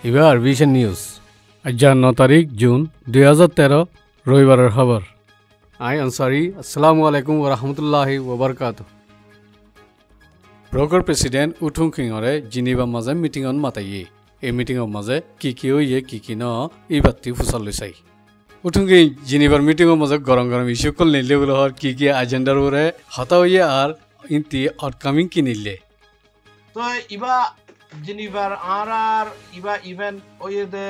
এবার vision news আজ 9 তারিখ জুন 2013 রবিবারের খবর আই আনসারি আসসালামু আলাইকুম ওয়া রাহমাতুল্লাহি ওয়া বারাকাতুহু ব্রোকার প্রেসিডেন্ট উঠুং খিংরে জিনিবা মাঝে মিটিং অন মাতাইয়ে এই মিটিং অন মাঝে কি হইয়ে কি ন এই বাতি ফুসাল লইছাই উঠুং কি জিনিবার মিটিং অন মাঝে গরম ইস্যু কল নিলে বলে হর কি এজেন্ডার ওরে হতা হইয়ে আর ইনতি আউটকামিং কি নিলে তো ইবা জেনিভার আর ইবা ইভেন্ট ওই দে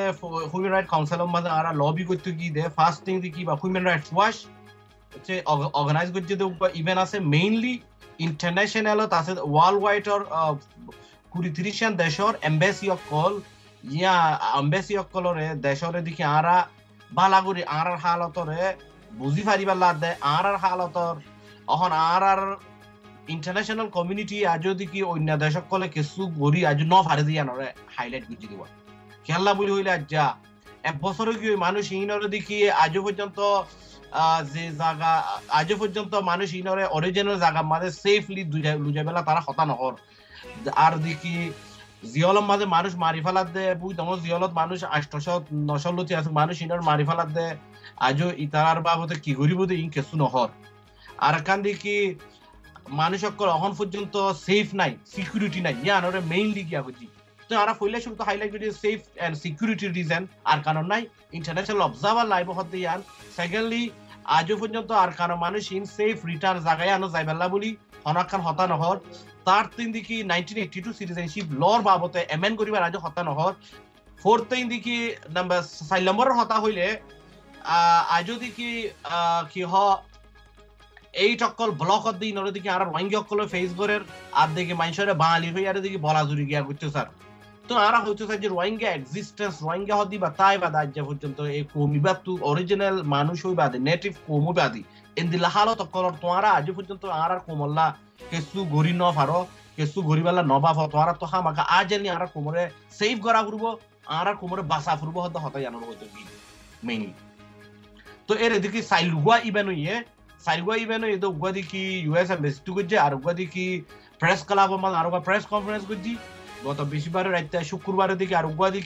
হিউম্যান রাইট কাউন্সিল মাঝে আর লবি করতে কি দে ফার্স্ট থিং দি কি বা হিউম্যান রাইটস ওয়াচ হচ্ছে অর্গানাইজ করতে দে ইভেন্ট আছে মেইনলি ইন্টারন্যাশনাল আছে ওয়ার্ল্ড ওয়াইড অর 30 দেশৰ এমবেসি অকল ইয়া এমবেসি অকলরে দেশরে দেখি আরা বালাগুড়ি আর হালতরে বুঝি ফারিবার লাদে আর হালতর অহন আর ইন্টারন্যাশনাল কমিউনিটি আজও দেখি অন্য দেশক কলে কিছু গড়ি আজ ন ফারে দিয়া নরে হাইলাইট বুঝি দিব খেলা বলি হইলে যা এক বছরে কি মানুষ ইনরে দেখি আজও পর্যন্ত যে জায়গা আজও পর্যন্ত মানুষ ইনরে অরিজিনাল জায়গা মাঝে সেফলি লুজাবেলা তারা হতা নহর আর দেখি জিয়লম মাঝে মানুষ মারি ফেলার দে বুঝ দম জিয়লত মানুষ 800-900 আছে মানুষ ইনর মারি ফেলার দে আজও ইতার বাবদে কি করিব দে ইন কিছু নহর আর কান দেখি মানুষ এখন পর্যন্ত সেফ নাই সিকিউরিটি নাই ইয়ানরে মেইনলি গিয়া বুঝি তো আরা ফইলে শুরু তো হাইলাইট করে সেফ এন্ড সিকিউরিটি রিজন আর কারণ নাই ইন্টারন্যাশনাল অবজার্ভার লাইভ হতে ইয়ান সেকেন্ডলি আজও পর্যন্ত আর কারণ মানুষ ইন সেফ রিটার্ন জায়গায় আনো যাইবেলা বলি হনাখান হতা নহর তার তিন দিকে 1982 সিটিজেনশিপ লর বাবতে এমেন করিবার আজও হতা নহর ফোর্থ তিন দিকে নাম্বার 4 নম্বর হতা হইলে আজও দিকে কি হ এই টকল ব্লক দি নরে দিকে আর রোহিঙ্গা অকল ফেস করের আর দিকে মানুষের বাঙালি হই আর দিকে বলা জুরি গিয়া করতে স্যার তো আরা হইতো স্যার যে রোহিঙ্গা এক্সিস্টেন্স রোহিঙ্গা হদি বা তাই বা দাজ্য পর্যন্ত এই কমিবাদ তু অরিজিনাল মানুষ হই বাদে নেটিভ কমিবাদি এন্দিলা হালত অকল তোরা আজ পর্যন্ত আর কোমল্লা কেসু গরি ন ফারো কেসু গরিবালা নবা ফ তোরা তো হামাকা আজনি আর কোমরে সেভ করা করব আর কোমরে বাসা ফুরব হদ হতা জানো হইতো কি মেইনলি তো এর দিকে সাইলুয়া ইবেন হইয়ে সাইলুয়া ইবেন এদো উগাদি কি ইউএস এমবেসি টু গজে আর উগাদি কি প্রেস ক্লাব মান আর প্রেস কনফারেন্স গজি গত বৃহস্পতিবার রাতে শুক্রবার দিকে আর উগাদি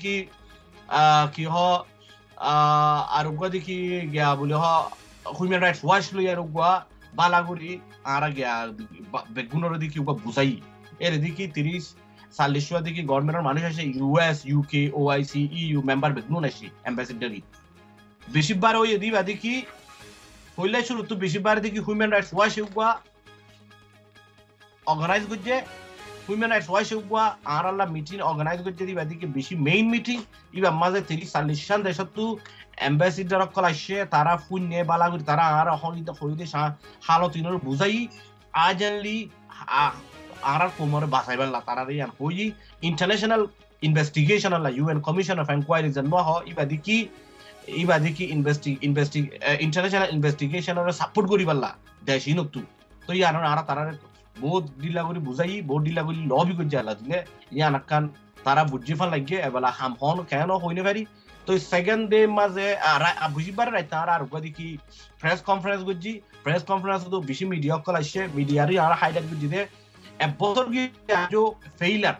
কি হ আর উগাদি কি গিয়া বলে হ হিউম্যান রাইটস ওয়াচ লই আর উগা বালাগুড়ি আর গিয়া বেগুনর দিকে উগা বুঝাই এর দিকে 30-40 দিকে গভর্নমেন্টের মানুষ আছে US UK OIC EU member বেগুন আছে এমবাসিডারি বেশিবার ওই দিবা দেখি হইলে শুরু তো বেশিবার দেখি হিউম্যান রাইটস ওয়াচ উগা অর্গানাইজ করছে হিউম্যান রাইটস ওয়াচ উগা আর আল্লাহ মিটিং অর্গানাইজ করছে দিবা দেখি বেশি মেইন মিটিং ইবা মাঝে 30-40 দেশ তো এমবাসিডার কল আসে তারা ফুন নে বালাগুড়ি তারা আর হইতে হইতে হালত ইনর বুঝাই আজলি আর কোমরে বাসাইবাল্লা তারা রিয়ান হই international investigation Allah UN commission of enquiry জন্ম হ ইবা দেখি ইন্টারন্যাশনাল ইনভেস্টিগেশন সাপোর্ট করি পারলা দেশই নতু তো ইয়ান আর তারা বহুত ডিলা করে বুঝাই বহুত ডিলা করে লবি করে জালা দিলে ইয়ান কান তারা বুঝি ফাল লাগে এবেলা হাম হন কেন হইনে পারি তো সেকেন্ড ডে মাঝে বুঝিবার রাইতে আর উগা দেখি প্রেস কনফারেন্স করছি প্রেস কনফারেন্স তো বেশি মিডিয়া কল আসছে মিডিয়ারই আর হাইলাইট করে দিতে এক বছর গিয়ে আজও ফেইলার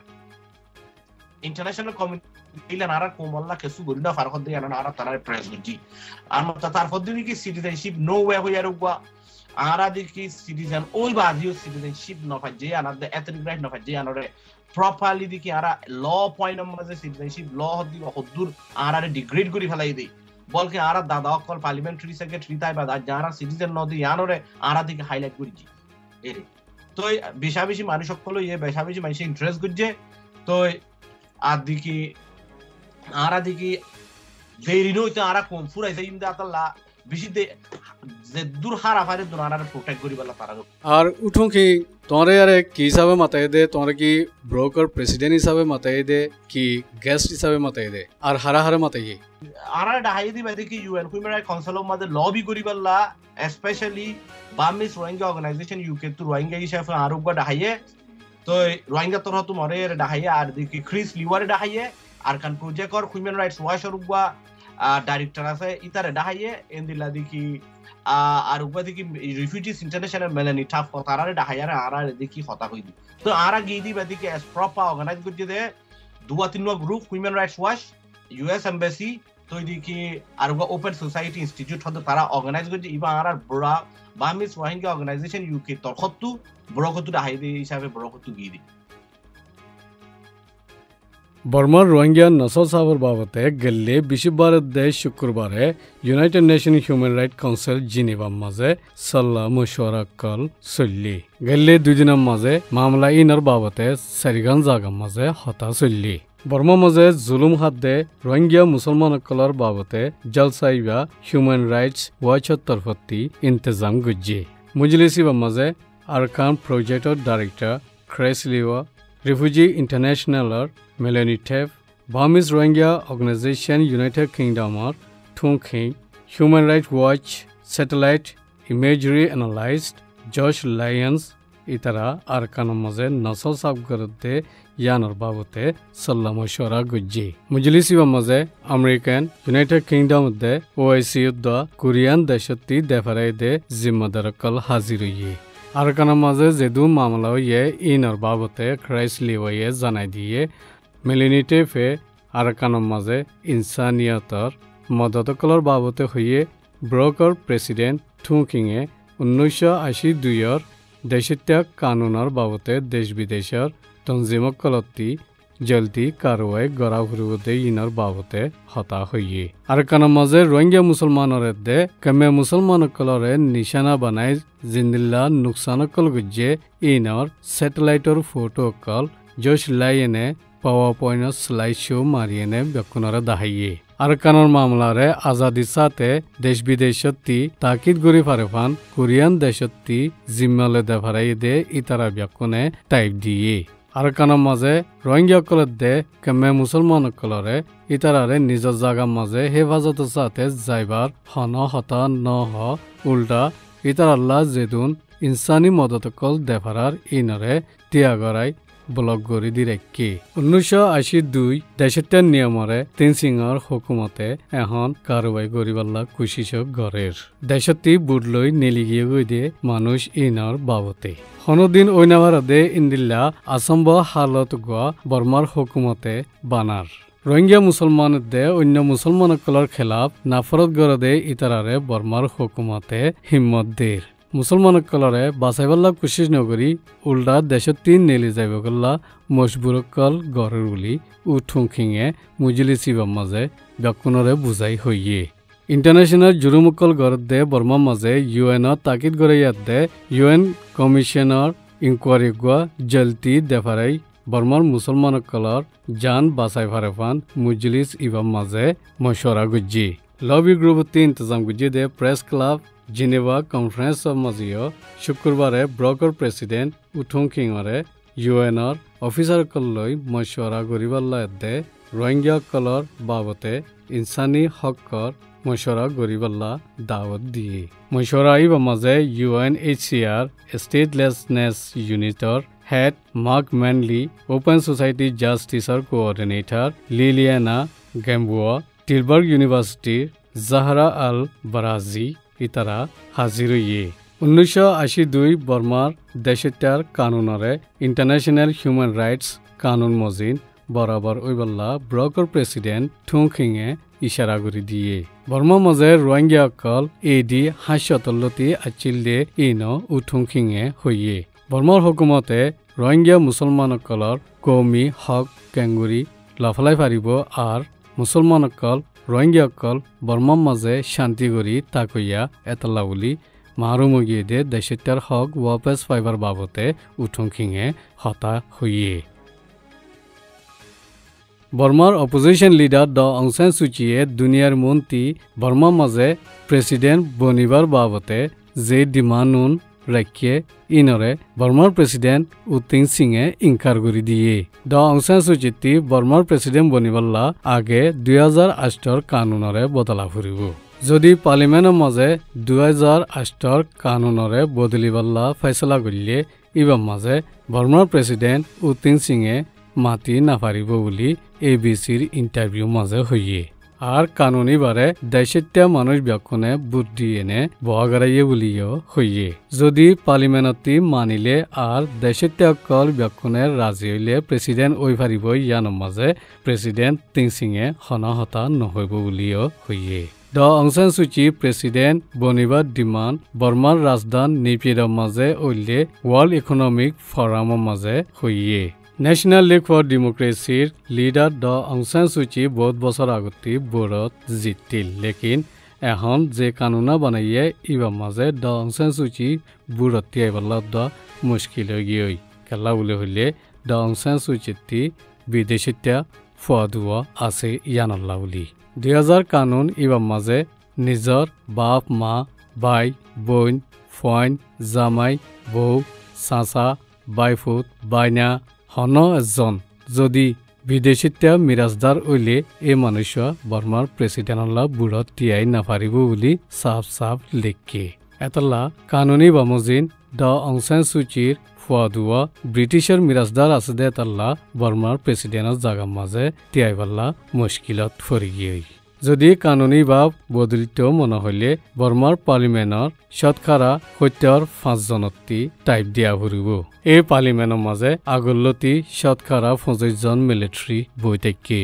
ইন্টারন্যাশনাল কমিউনিটি ইলান আর কোমল্লা কেসু গরিনা ফারখদ দিয়ে আর তারা প্রেস করছি আর তারপর দিন কি সিটিজেনশিপ নো ওয়ে হইয়ার উগা আর দেখি সিটিজেন ওই বাদিও সিটিজেনশিপ নফাজে আনার এথনিক রাইট নফাজে আনারে প্রপারলি দেখি আর ল পয়েন্ট মাঝে সিটিজেনশিপ ল হদি হদ্দুর আর ডিগ্রেড করে ফেলাই দেই বলকে আর দাদা অকল পার্লামেন্টারি সেক্রেটারি তাই বা যারা সিটিজেন নদী আনরে আর দিকে হাইলাইট করেছি এরে তো বেশা বেশি মানুষ সকল ইয়ে বেশা বেশি মানুষ ইন্টারেস্ট করছে তো আর দিকে আর দিকে দেরি নইতে আর কম ফুরাইছে ইমদা আতাল্লা বেশি যে দূর হারা ফারে দূর আর প্রোটেক্ট করি বলা তারা আর উঠুং কি তোরে আরে কি হিসাবে মাতাই দে তোরে কি ব্রোকার প্রেসিডেন্ট হিসাবে মাতাই দে কি গেস্ট হিসাবে মাতাই দে আর হারা হারা মাতাই আর ডাহাই দিবা দেখি UN human right council of মাঝে লবি করি বলা specially Burmese Rohingya organisation UK তো রোহিঙ্গা হিসাবে আর উগা ডাহাইয়ে তো রোহিঙ্গা তোর তো মরে ডাহাইয়ে আর দেখি ক্রিস লিওয়ারে ডাহাইয়ে আর কান প্রজেক্ট অর হিউম্যান রাইটস ওয়াচ অর উগা ডাইরেক্টর আছে ইতারে ডাহাইয়ে এন্দিলা দেখি আর উগা দেখি রিফিউজিস ইন্টারন্যাশনাল মেলানি টাফ তারারে ডাহাইয়ারে আর দেখি হতা হই দি তো আর গিয়ে দিবা দেখি প্রপার অর্গানাইজ করতে দে 2-3 group human Rights watch US embassy তৈরি কি আর ওপেন সোসাইটি ইনস্টিটিউট হতে তারা অর্গানাইজ করছে ইবা আর বড়া বামিস রোহিঙ্গা অর্গানাইজেশন ইউকে তরখতু বড়কতু হাইদে হিসাবে বড়কতু গিরি বর্মার রোহিঙ্গা নসল সাবর বাবতে গেলে বিশ্বভারতে শুক্রবারে United Nation Human right Council জিনেভার মাঝে সাল্লা মশওয়ারা কল চললি গেলে দুদিনের মাঝে মামলা ইনার বাবতে চারিগান জাগার মাঝে হতা চললি বর্মা মাঝে জুলুম হাত দে রোহিঙ্গা মুসলমান কলর বাবতে জলসাইবা হিউম্যান রাইটস ওয়াচর তরফতি ইন্তজাম গুজ্জি মুজলিসিবা মাঝে আরকান প্রজেক্টর ডাইরেক্টর ক্রেসলিওয়া রিফিউজি ইন্টারন্যাশনালর Melanie Teff Burmese Rohingya organisation United কিংডমর থুংখিং Human Rights Watch satellite imagery analysed Josh Lyons ইতারা আরকানের মাঝে নসল সাবগরদে ইয়ানর বাবতে সাল্লা মশওয়ারা গুজ্জি মুজলিসিবা মাঝে আমেরিকান ইউনাইটেড কিংডম দে ওআইসি দা কোরিয়ান দেশতি দেফারাই দে জিম্মাদারকল হাজির হইয়ে আরকানের মাঝে যেদু মামলা ইয়ে ইনর বাবতে ক্রাইসলিওয়ে জানাই দিয়ে মেলিনিটে ফে আরকানের মাঝে ইনসানিয়তর মদতকলর বাবতে হইয়ে ব্রোকর প্রেসিডেন্ট থুংকিংয়ে 1982 দেশত্যাগ কানুনের বাবতে দেশ বিদেশের তঞ্জিমকলতি জলদি কারওয়াই গড়া ফুরুবতে ইনর বাবতে হতা হইয়ে আরকানের মাঝে রোহিঙ্গা মুসলমানের দে কমে মুসলমানকলরে নিশানা বানাই জিন্দিল্লা নুকসানকল গুজ্জে ইনর স্যাটেলাইটর ফটো কল জোশ লাইনে পাওয়ার পয়েন্ট স্লাইড শো মারিয়েনে বেকুনরে দাহাইয়ে আরকানের মামলারে আজাদি সাথে দেশ বিদেশতি তাকিদ গরি ফারেফান কোরিয়ান দেশতি জিম্মালে দেফারাই দে ইতারা বেকুনে টাইপ দিয়ে আরকানের মাঝে রোহিঙ্গা কলর দে কেমে মুসলমান কলরে ইতারারে নিজের জায়গার মাঝে হেফাজত সাথে যাইবার হন হতা ন হ উল্টা ইতারাল্লা যেদুন ইনসানি মদত কল দেফারার ইনরে তিয়াগরাই ব্লক গড়ি দি রেখি 1982 দেশত্যাগ নিয়মরে তেনসিংর হুকুমতে এখন কারবাই গরিবাল্লা কুশিসক গড়ের দেশতি বুডলই নেলিগিয়ে গই দিয়ে মানুষ ইনর বাবতে হনদিন ওইনাভারদে ইন্দিল্লা আসম্ব হালত গোয়া বর্মার হুকুমতে বানার রোহিঙ্গা মুসলমান দে অন্য মুসলমান কলর খেলাফ নাফরত গড়ে ইতারারে বর্মার হুকুমতে হিম্মত দের মুসলমান কলরে বাঁচাইবাল্লা কোশিশ নগরী উল্টা দেশতি নেলি যাইবগল্লা মজবুরকল গড়ের বলি উঠুংখিঙে মুজলিসিবার মাঝে বেকুনরে বুঝাই হইয়ে ইন্টারন্যাশনাল জুরুমকল গড় দে বর্মার মাঝে ইউএন তাকিদ গড়ে ইয়াত দে ইউএন কমিশনার ইনকোয়ারি গোয়া জলতি দেফারাই বর্মার মুসলমান কলর জান বাঁচাই ফারেফান মুজলিস ইবার মাঝে মশওয়ারা গুজ্জি লবি গ্রুপতি ইন্তজাম গুজ্জি দে প্রেস ক্লাব জিনেভা কনফারেন্স মাজিও শুক্রবারে ব্রকর প্রেসিডেন্ট উঠুংখিঙরে ইউএনর অফিসার কললৈ মশওয়ারা গরিবাল্লা দে রোহিঙ্গা কলর বাবতে ইনসানি হকর মশওয়ারা গরিবাল্লা দাওয়াত দিয়ে মশওয়ারা ইবা মাঝে UNHCR স্টেটলেসনেস ইউনিটর head Mark Manly Open Society জাস্টিসর কোঅর্ডিনেটর লিলিয়ানা গ্যাম্বুয়া টিলবার্গ ইউনিভার্সিটির জাহরা আল বারাজি ইতারা হাজির হইয়ে 1982 বর্মার দেশত্যাগ কানুনরে ইন্টারন্যাশনাল হিউম্যান রাইটস কানুন মজিন বরাবর ওইবাল্লা ব্রকর প্রেসিডেন্ট থুংখিঙে ইশারা করে দিয়ে বর্মা মাঝে রোহিঙ্গা অকল এডি হাস্যতল্লতি আচিল দে ইন উঠুংখিঙে হইয়ে বর্মার হুকুমতে রোহিঙ্গা মুসলমান অকলর কৌমি হক কেঙ্গুরি লাফালাই পারিব আর মুসলমান অকল রোহিঙ্গা অকল বর্মার মাঝে শান্তি গড়ি তাকইয়া এতলা বলি মারুমগিয়ে দে দেশত্যার হক ওয়াপেস ফাইবার বাবতে উঠুংখিঙে হতা হইয়ে বর্মার অপোজিশন লিডার ড অং সান সুচিয়ে দুনিয়ার মন্ত্রী বর্মার মাঝে প্রেসিডেন্ট বনিবার বাবতে যে ডিমানুন রাখিয়ে ইনরে বর্মার প্রেসিডেন্ট উতিং সিংয়ে ইনকার করে দিয়ে ড অং সান সুচিতি বর্মার প্রেসিডেন্ট বনিবাল্লা আগে 2008 কানুনরে বদলা ফুরিব যদি পার্লিমেন্টের মাঝে 2008 কানুনরে বদলিবাল্লা ফেসলা করলে ইবার মাঝে বর্মার প্রেসিডেন্ট উতিং সিংয়ে মাতি নাপারিব বলি ABCর ইন্টারভিউ মাঝে হইয়ে আর কানুনি বারে দেশিত্যা মানুষ ব্যাকুনে বুদ্ধি এনে বহাগারাইয়ে বলিও হইয়ে যদি পার্লিমেন্টতি মানিলে আর দেশিত্যা অকল ব্যাকুনে রাজি হইলে প্রেসিডেন্ট ওই ফারিব ইয়ানোর মাঝে প্রেসিডেন্ট টিংসিংয়ে হনাহতা নহইব বলিও হইয়ে দ অং সান সু চি প্রেসিডেন্ট বনিবার ডিমান্ড বর্মার রাজধান নিপিৰৰ মাঝে ওইলে ওয়াৰ্ল্ড ইকোনমিক ফোৰামৰ মাঝে হইয়ে ন্যাশনাল লীগ ফর ডেমোক্রেসির লিডার দ অং সান সু চি বহুত বছর আগতে বোরত জিতিল লেকিন এখন যে কানুনা বানাইয়ে ইবার মাঝে দ অং সান সু চি বুড়তি আইবাল্লা দ মুশকিল হয়ে গিয়ে খেলা বলে হইলে দ অং সান সু চিতি বিদেশিত্যা ফুয়াদুয়া আছে ইয়ানল্লা বলি 2000 কানুন ইবার মাঝে নিজর বাপ মা বাই বোন ফইন জামাই বউ চাচা বাইফুট বাইনা হন এজন যদি বিদেশিত্যা মিরাজদার ওইলে এই মানুষ বর্মার প্রেসিডেন্টলা বুড়ত তিয়াই নাফারিব বলি সাফ সাফ লেখকে এতলা কানুনি বামজিন দ অং সান সু চির ফুয়াদুয়া ব্রিটিশের মিরাজদার আছে দে তাল্লা বর্মার প্রেসিডেন্টের জাগার মাঝে তিয়াইবাল্লা মুশকিলত ফরি গিয়ে যদি কানুনি ভাব বদলিত মনে হইলে বর্মার পার্লিমেন্টর শতকরা 75 টাইপ দিয়া ফুরিব এই পার্লিমেন্টের মাঝে আগল্লতি শতকরা 25 জন মিলিটারি বই থাকে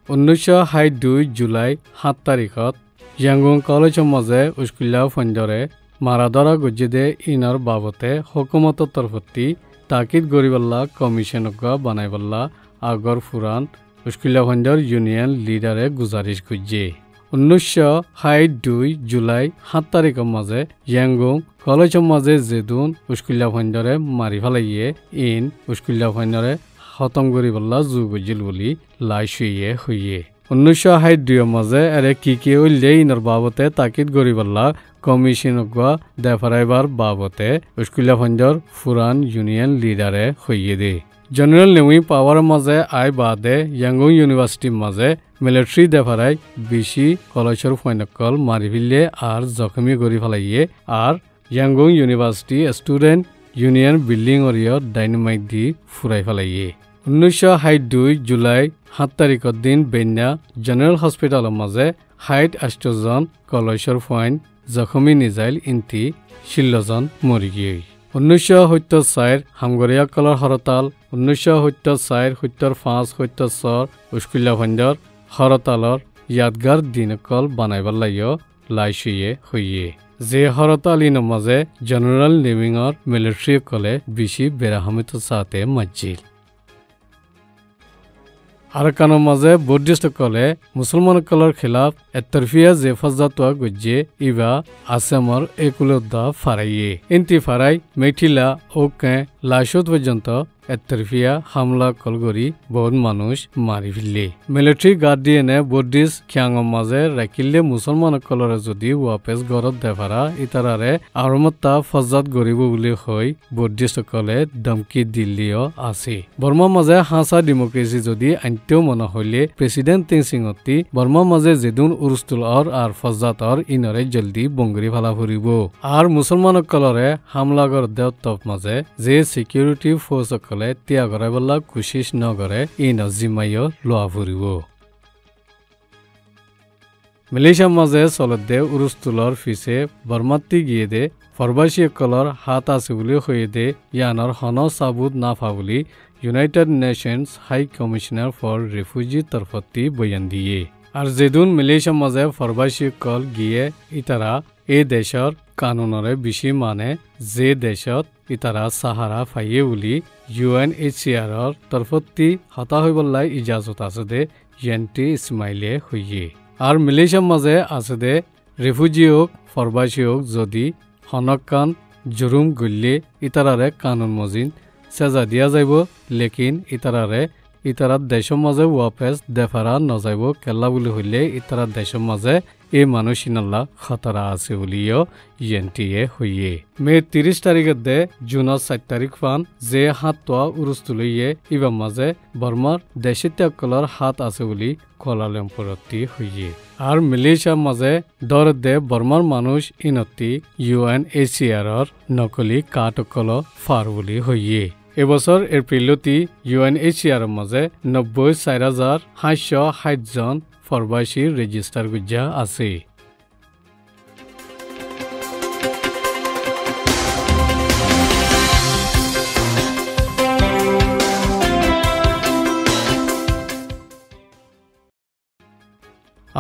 1962 জুলাই 7 তারিখত ইয়াংগুং কলেজের মাঝে উস্কুল্লা ফন্দরে মারাদরা গজ্জিদে ইনার বাবতে হুকুমতের তরফতি তাকিদ গরিবাল্লা কমিশনক বানাইবাল্লা আগর ফুরান উস্কুল্লা ফন্দর ইউনিয়ন লিডারে গুজারিশ গুজে 1962 জুলাই 7 তারিখের মাঝে ইয়াংগুং কলেজের মাঝে যেদুন উস্কুল্লা ফন্দরে মারি ফেলাইয়ে ইন উস্কুল্লা ফন্দরে খতম গরিবাল্লা জুগুজিল বলি লাই শুয়ে হইয়ে 1962 মাঝে এরে কি উল্লে ইনার বাবতে তাকিদ গরিবাল্লা কমিশনক দেফারাইবার বাবতে উস্কুল্লা ফন্দর ফুরান ইউনিয়ন লিডারে হইয়ে দে জেনারেল নেউই পাওয়ার মাঝে আই বাদে ইয়াংগুং ইউনিভার্সিটির মাঝে মিলিটারি দেফারাই বেশি কলেজের ফৈনকল মারি ফেললে আর জখমি করে ফেলাইয়ে আর Yangon university student union building অরিয় ডাইনামাইট দি ফুরাই ফেলাইয়ে 1962 জুলাই 7 তারিখের দিন বেন্যা জেনারেল হসপিটালের মাঝে 68 জন কলেজের ফৈন জখমি নিজাইল ইন্তি 16 জন মরি গিয়ে 1974 হামগরিয়া কলর হরতাল 1974 75 76 উস্কুল্লা ফন্দর হরতালর ইয়াদগার দিনকল বানাইবার লাইও লাইশুয়ে হইয়ে যে হরতালি নমাজে জেনারেল নেভিংর মিলিটারি কলে বেশি বেরাহামিত সাথে মজ্জিল আরকানোর মাঝে বুদ্ধিস্ট কলে মুসলমান কলর খিলাফ এতরফিয়া যে ফজাতুয়া গুজ্জে ইবা আসামর একুলদ্দা ফারাইয়ে ইন্তি ফারাই মেঠিলা ওকে লাশত পর্যন্ত এতরফিয়া হামলা কলগরি বহুত মানুষ মারি ফেললে মিলিটারি গার্ডিয়ানে বুদ্ধিস্ট খ্যাঙর মাঝে রাখিলে মুসলমান কলরে যদি ওয়াপেস গরত দেফারা ইতারারে আরমত্তা ফজাত গরিব বলে হই বুদ্ধিস্ট কলে ধমকি দিল্লিও আছে বর্মার মাঝে হাসা ডেমোক্রেসি যদি আনতেও মনে হইলে প্রেসিডেন্ট টেনসিংতি বর্মার মাঝে যেদুন উরুস্তুল আর ফজাত ইনরে জলদি বঙ্গরি ফালা ফুরিব আর মুসলমান কলরে হামলা গর দেওতপ মাঝে যে সিকিউরিটি ফোর্স কলে তিয়া করে বললা কোশিশ নগরে ইন জিমাইও লোয়া ফুরিব মালয়েশিয়ার মাঝে চলতে উরুস্তুলর ফিসে বর্মাত্তি গিয়ে দে ফরবাসী কলর হাত আছে বলে হয়ে দে ইয়ানর হন সাবুত নাফা বলি United Nations High Commissioner for Refugee তরফতি বয়ান দিয়ে আর যেদুন মালয়েশিয়ার মাঝে ফরবাসী কল গিয়ে ইতারা এই দেশর কানুনরে বেশি মানে যে দেশত ইতারা সাহারা ফাইয়ে বলি UNHCR তরফতি হতা হইবল্লাই ইজাজত আছে দে ইয়েন্টি ইসমাইলে হইয়ে আর মালয়েশিয়ার মাঝে আছে দে রিফিউজি হোক ফরবাসী হোক যদি হনকান জুরুম গল্লে ইতারারে কানুন মজিন সেজা দিয়া যাইব লেকিন ইতারার দেশের মাঝে ওয়াপেস দেফারা নজাইব কেলা বলে হইলে ইতারার দেশের মাঝে এই মানুষ ইনাল্লা খতরা আছে বলিও ইয়েন্টিয়ে হইয়ে মে 30 তারিখের দে জুনের 7 তারিখ ফান যে হাত তোয়া উরুস্তুলইয়ে ইবার মাঝে বর্মার দেশে ত্যাগকলর হাত আছে বলি কোয়ালালামপুরতি হইয়ে আর মালয়েশিয়ার মাঝে দর দে বর্মার মানুষ ইনতি UNHCR নকলি কাটকল ফার বলি হইয়ে এবছৰ এপ্ৰিলতি UNHCR মাঝে 94,760 জন ফৰবাসী ৰেজিস্টাৰ গুজা আছে।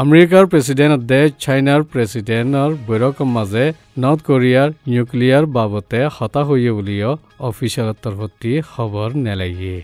আমেৰিকাৰ প্ৰেসিডেন্ট দে চাইনাৰ প্ৰেসিডেন্টৰ বৈঠকৰ মাঝে নর্থ কোরিয়ার নিউক্লিয়ার বাবতে হতা হইয়ে বুলিও অফিসিয়াল তরফতি খবর নেলাইয়ে।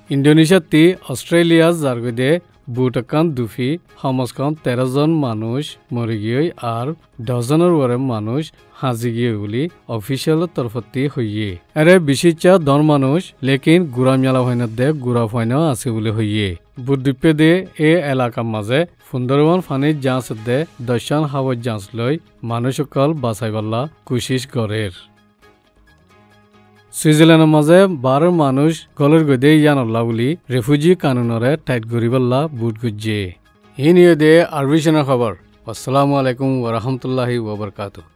ইন্দোনেশিয়াতি অস্ট্রেলিয়া জার্গদে বুটকান দুফি সমাজখন 13 জন মানুষ মরি গিয়ে আর ডজনের ওরে মানুষ হাজি গিয়ে বলি অফিসিয়াল তরফতি হইয়ে। এরে বিশিচ্ছা দন মানুষ লেকিন গুড়া মেলা হইন দে গুড়া ফাইন আছে বলে হইয়ে। বুদ্ধিপে দে এ এলাকার মাঝে সুন্দরবন ফানির জাঁচ দে দশান হাওয়ার জাঁচ লই মানুষসকল বাঁচাইবাল্লা কুশিস গড়ের। সুইজারল্যান্ডের মাঝে 12 মানুষ গলের গদে ইয়ানল্লা বলি রেফিউজি কানুনরে টাইট গরিবাল্লা বুট গুজ্জে। ই নিয়ে দে আরবিশনের খবর। আসসালামু আলাইকুম ওয়া রাহমাতুল্লাহি ওয়া বারাকাতুহু।